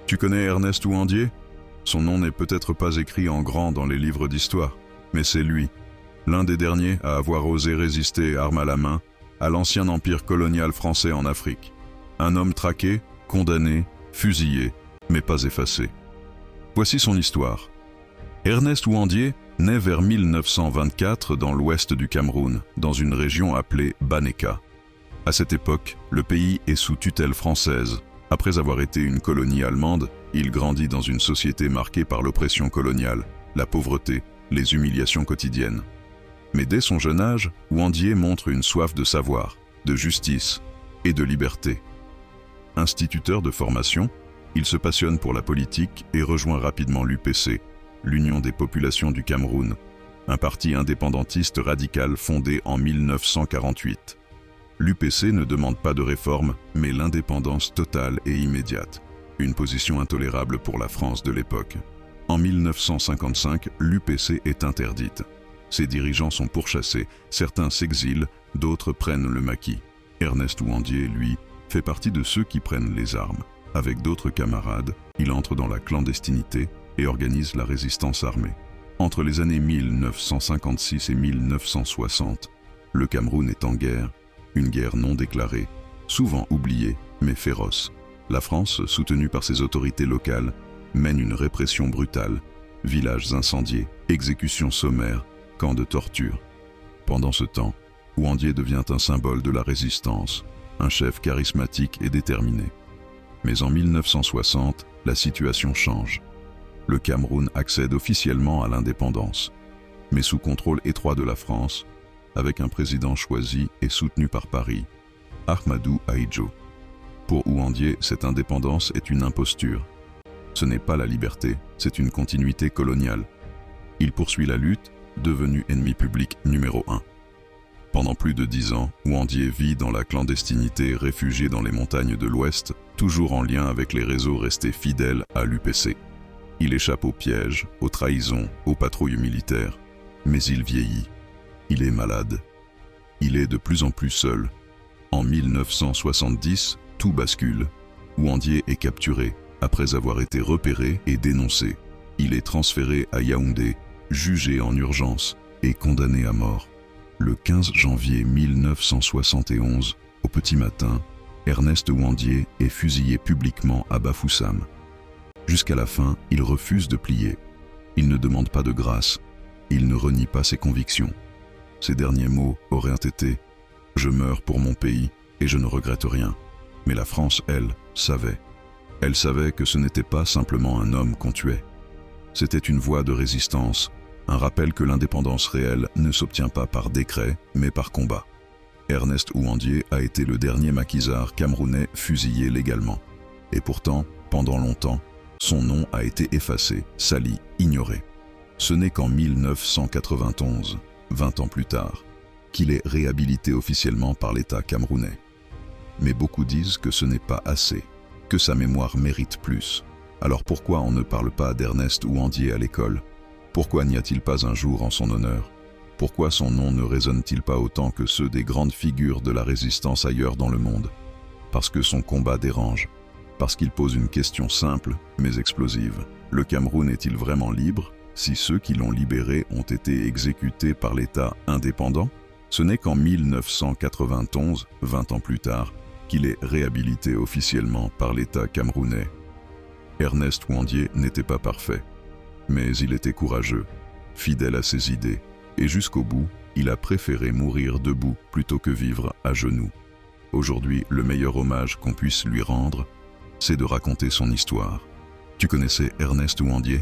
Tu connais Ernest Ouandié? Son nom n'est peut-être pas écrit en grand dans les livres d'histoire, mais c'est lui, l'un des derniers à avoir osé résister arme à la main à l'ancien empire colonial français en Afrique. Un homme traqué, condamné, fusillé, mais pas effacé. Voici son histoire. Ernest Ouandié naît vers 1924 dans l'ouest du Cameroun, dans une région appelée Baneka. À cette époque, le pays est sous tutelle française. Après avoir été une colonie allemande, il grandit dans une société marquée par l'oppression coloniale, la pauvreté, les humiliations quotidiennes. Mais dès son jeune âge, Ouandié montre une soif de savoir, de justice et de liberté. Instituteur de formation, il se passionne pour la politique et rejoint rapidement l'UPC, l'Union des populations du Cameroun, un parti indépendantiste radical fondé en 1948. L'UPC ne demande pas de réforme, mais l'indépendance totale et immédiate, une position intolérable pour la France de l'époque. En 1955, l'UPC est interdite. Ses dirigeants sont pourchassés, certains s'exilent, d'autres prennent le maquis. Ernest Ouandié, lui, fait partie de ceux qui prennent les armes. Avec d'autres camarades, il entre dans la clandestinité et organise la résistance armée. Entre les années 1956 et 1960, le Cameroun est en guerre, une guerre non déclarée, souvent oubliée, mais féroce. La France, soutenue par ses autorités locales, mène une répression brutale, villages incendiés, exécutions sommaires, camps de torture. Pendant ce temps, Ouandié devient un symbole de la résistance, un chef charismatique et déterminé. Mais en 1960, la situation change. Le Cameroun accède officiellement à l'indépendance, mais sous contrôle étroit de la France, avec un président choisi et soutenu par Paris, Ahmadou Ahidjo. Pour Ouandié, cette indépendance est une imposture. Ce n'est pas la liberté, c'est une continuité coloniale. Il poursuit la lutte, devenu ennemi public numéro 1. Pendant plus de 10 ans, Ouandié vit dans la clandestinité, réfugié dans les montagnes de l'Ouest, toujours en lien avec les réseaux restés fidèles à l'UPC. Il échappe aux pièges, aux trahisons, aux patrouilles militaires, mais il vieillit. Il est malade. Il est de plus en plus seul. En 1970, tout bascule. Ouandié est capturé, après avoir été repéré et dénoncé. Il est transféré à Yaoundé, jugé en urgence et condamné à mort. Le 15 janvier 1971, au petit matin, Ernest Ouandié est fusillé publiquement à Bafoussam. Jusqu'à la fin, il refuse de plier. Il ne demande pas de grâce. Il ne renie pas ses convictions. Ses derniers mots auraient été « Je meurs pour mon pays et je ne regrette rien ». Mais la France, elle, savait. Elle savait que ce n'était pas simplement un homme qu'on tuait. C'était une voie de résistance, un rappel que l'indépendance réelle ne s'obtient pas par décret, mais par combat. Ernest Ouandié a été le dernier maquisard camerounais fusillé légalement. Et pourtant, pendant longtemps, son nom a été effacé, sali, ignoré. Ce n'est qu'en 1991, 20 ans plus tard, qu'il est réhabilité officiellement par l'État camerounais. Mais beaucoup disent que ce n'est pas assez, que sa mémoire mérite plus. Alors pourquoi on ne parle pas d'Ernest Ouandié à l'école? Pourquoi n'y a-t-il pas un jour en son honneur? Pourquoi son nom ne résonne-t-il pas autant que ceux des grandes figures de la résistance ailleurs dans le monde? Parce que son combat dérange. Parce qu'il pose une question simple, mais explosive. Le Cameroun est-il vraiment libre si ceux qui l'ont libéré ont été exécutés par l'État indépendant? Ce n'est qu'en 1991, 20 ans plus tard, qu'il est réhabilité officiellement par l'État camerounais. Ernest Ouandié n'était pas parfait, mais il était courageux, fidèle à ses idées, et jusqu'au bout, il a préféré mourir debout plutôt que vivre à genoux. Aujourd'hui, le meilleur hommage qu'on puisse lui rendre, c'est de raconter son histoire. Tu connaissais Ernest Ouandié?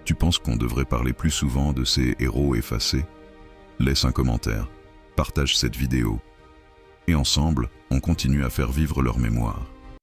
Tu penses qu'on devrait parler plus souvent de ces héros effacés? Laisse un commentaire, partage cette vidéo, et ensemble, on continue à faire vivre leur mémoire.